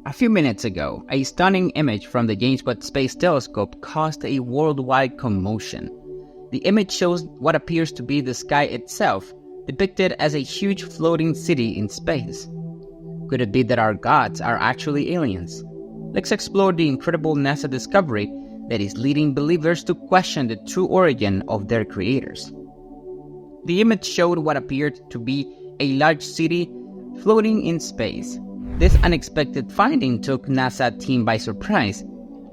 A few minutes ago, a stunning image from the James Webb Space Telescope caused a worldwide commotion. The image shows what appears to be the sky itself, depicted as a huge floating city in space. Could it be that our gods are actually aliens? Let's explore the incredible NASA discovery that is leading believers to question the true origin of their creators. The image showed what appeared to be a large city floating in space. This unexpected finding took NASA team by surprise,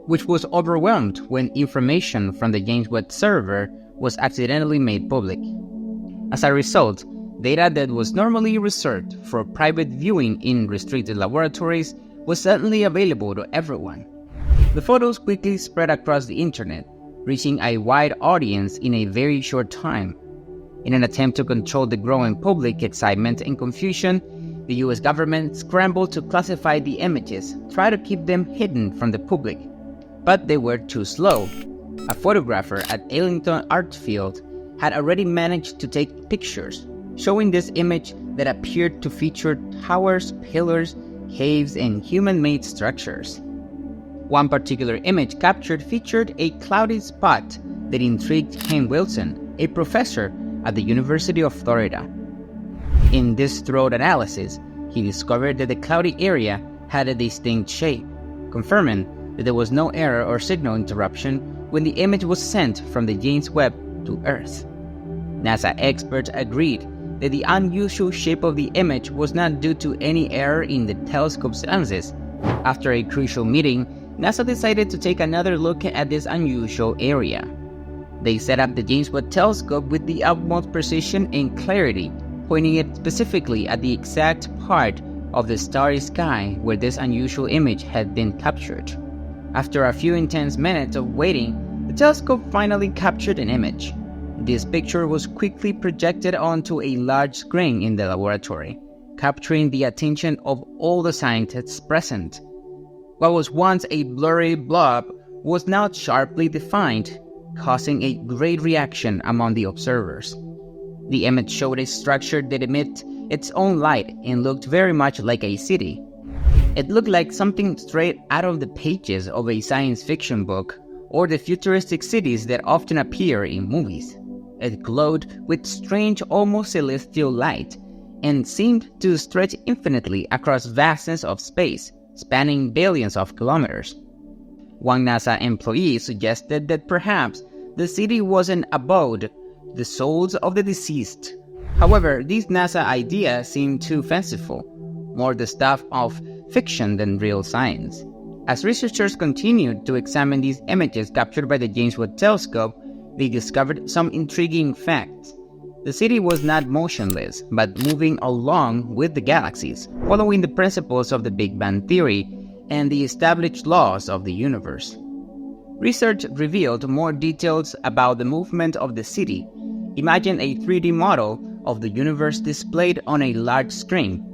which was overwhelmed when information from the James Webb server was accidentally made public. As a result, data that was normally reserved for private viewing in restricted laboratories was suddenly available to everyone. The photos quickly spread across the internet, reaching a wide audience in a very short time. In an attempt to control the growing public excitement and confusion, the US government scrambled to classify the images, try to keep them hidden from the public. But they were too slow. A photographer at Arlington Art Field had already managed to take pictures, showing this image that appeared to feature towers, pillars, caves, and human-made structures. One particular image captured featured a cloudy spot that intrigued Ken Wilson, a professor at the University of Florida. In this thorough analysis, he discovered that the cloudy area had a distinct shape, confirming that there was no error or signal interruption when the image was sent from the James Webb to Earth. NASA experts agreed that the unusual shape of the image was not due to any error in the telescope's lenses. After a crucial meeting, NASA decided to take another look at this unusual area. They set up the James Webb Telescope with the utmost precision and clarity, pointing it specifically at the exact part of the starry sky where this unusual image had been captured. After a few intense minutes of waiting, the telescope finally captured an image. This picture was quickly projected onto a large screen in the laboratory, capturing the attention of all the scientists present. What was once a blurry blob was now sharply defined, causing a great reaction among the observers. The image showed a structure that emitted its own light and looked very much like a city. It looked like something straight out of the pages of a science fiction book or the futuristic cities that often appear in movies. It glowed with strange, almost celestial light and seemed to stretch infinitely across vastness of space, spanning billions of kilometers. One NASA employee suggested that perhaps the city was an abode, the souls of the deceased. However, this NASA idea seemed too fanciful, more the stuff of fiction than real science. As researchers continued to examine these images captured by the James Webb Telescope, they discovered some intriguing facts. The city was not motionless, but moving along with the galaxies, following the principles of the Big Bang theory and the established laws of the universe. Research revealed more details about the movement of the city. Imagine a 3D model of the universe displayed on a large screen.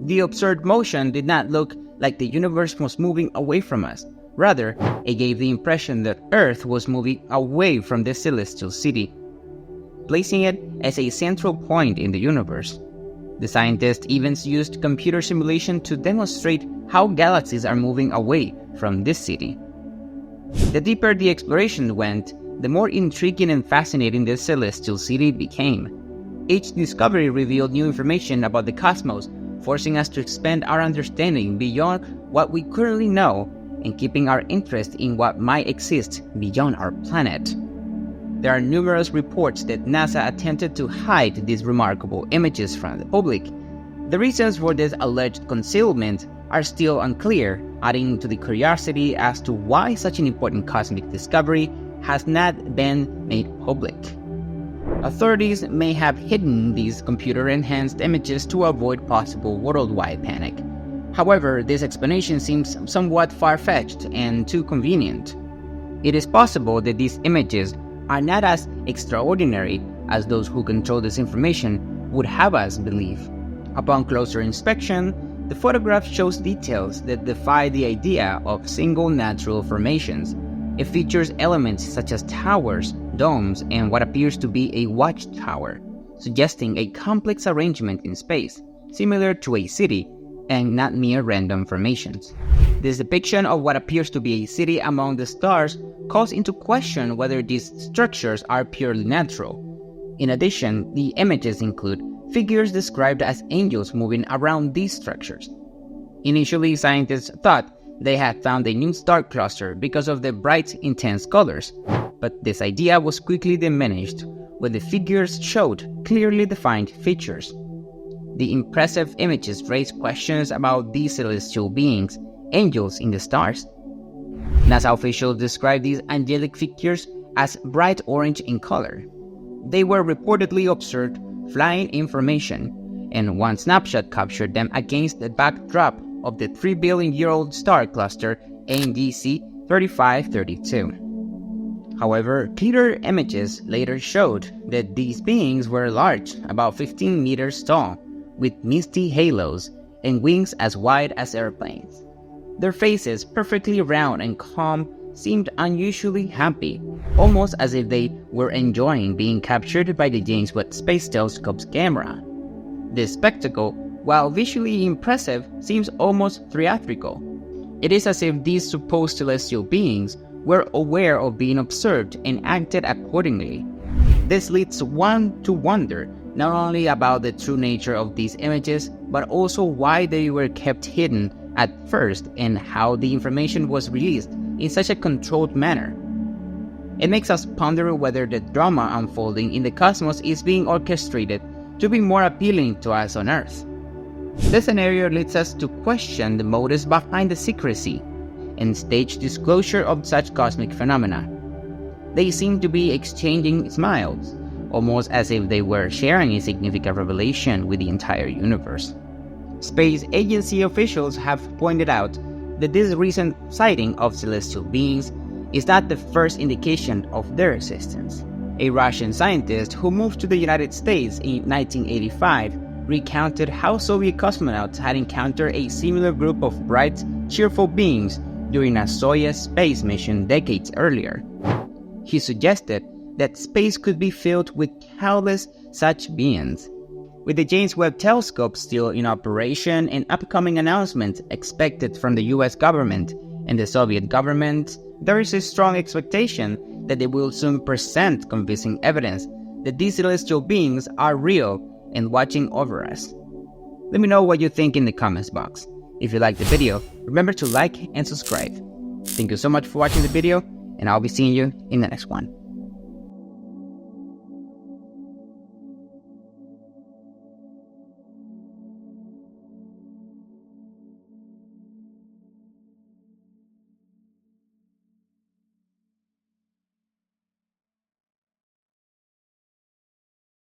The observed motion did not look like the universe was moving away from us. Rather, it gave the impression that Earth was moving away from the celestial city, placing it as a central point in the universe. The scientists even used computer simulation to demonstrate how galaxies are moving away from this city. The deeper the exploration went, the more intriguing and fascinating this celestial city became. Each discovery revealed new information about the cosmos, forcing us to expand our understanding beyond what we currently know and keeping our interest in what might exist beyond our planet. There are numerous reports that NASA attempted to hide these remarkable images from the public. The reasons for this alleged concealment are still unclear, adding to the curiosity as to why such an important cosmic discovery has not been made public. Authorities may have hidden these computer-enhanced images to avoid possible worldwide panic. However, this explanation seems somewhat far-fetched and too convenient. It is possible that these images are not as extraordinary as those who control this information would have us believe. Upon closer inspection, the photograph shows details that defy the idea of single natural formations. It features elements such as towers, domes, and what appears to be a watchtower, suggesting a complex arrangement in space, similar to a city, and not mere random formations. This depiction of what appears to be a city among the stars calls into question whether these structures are purely natural. In addition, the images include figures described as angels moving around these structures. Initially, scientists thought they had found a new star cluster because of the bright, intense colors, but this idea was quickly diminished when the figures showed clearly defined features. The impressive images raise questions about these celestial beings, angels in the stars. NASA officials describe these angelic figures as bright orange in color. They were reportedly observed flying in formation, and one snapshot captured them against the backdrop of the 3 billion-year-old star cluster NGC 3532. However, clearer images later showed that these beings were large, about 15 meters tall, with misty halos and wings as wide as airplanes. Their faces, perfectly round and calm, seemed unusually happy, almost as if they were enjoying being captured by the James Webb Space Telescope's camera. This spectacle, while visually impressive, seems almost theatrical. It is as if these supposed celestial beings were aware of being observed and acted accordingly. This leads one to wonder not only about the true nature of these images, but also why they were kept hidden at first and how the information was released in such a controlled manner. It makes us ponder whether the drama unfolding in the cosmos is being orchestrated to be more appealing to us on Earth. This scenario leads us to question the motives behind the secrecy and staged disclosure of such cosmic phenomena. They seem to be exchanging smiles, almost as if they were sharing a significant revelation with the entire universe. Space agency officials have pointed out that this recent sighting of celestial beings is not the first indication of their existence. A Russian scientist who moved to the United States in 1985 recounted how Soviet cosmonauts had encountered a similar group of bright, cheerful beings during a Soyuz space mission decades earlier. He suggested that space could be filled with countless such beings. With the James Webb Telescope still in operation and upcoming announcements expected from the US government and the Soviet government, there is a strong expectation that they will soon present convincing evidence that these celestial beings are real and watching over us. Let me know what you think in the comments box. If you liked the video, remember to like and subscribe. Thank you so much for watching the video, and I'll be seeing you in the next one.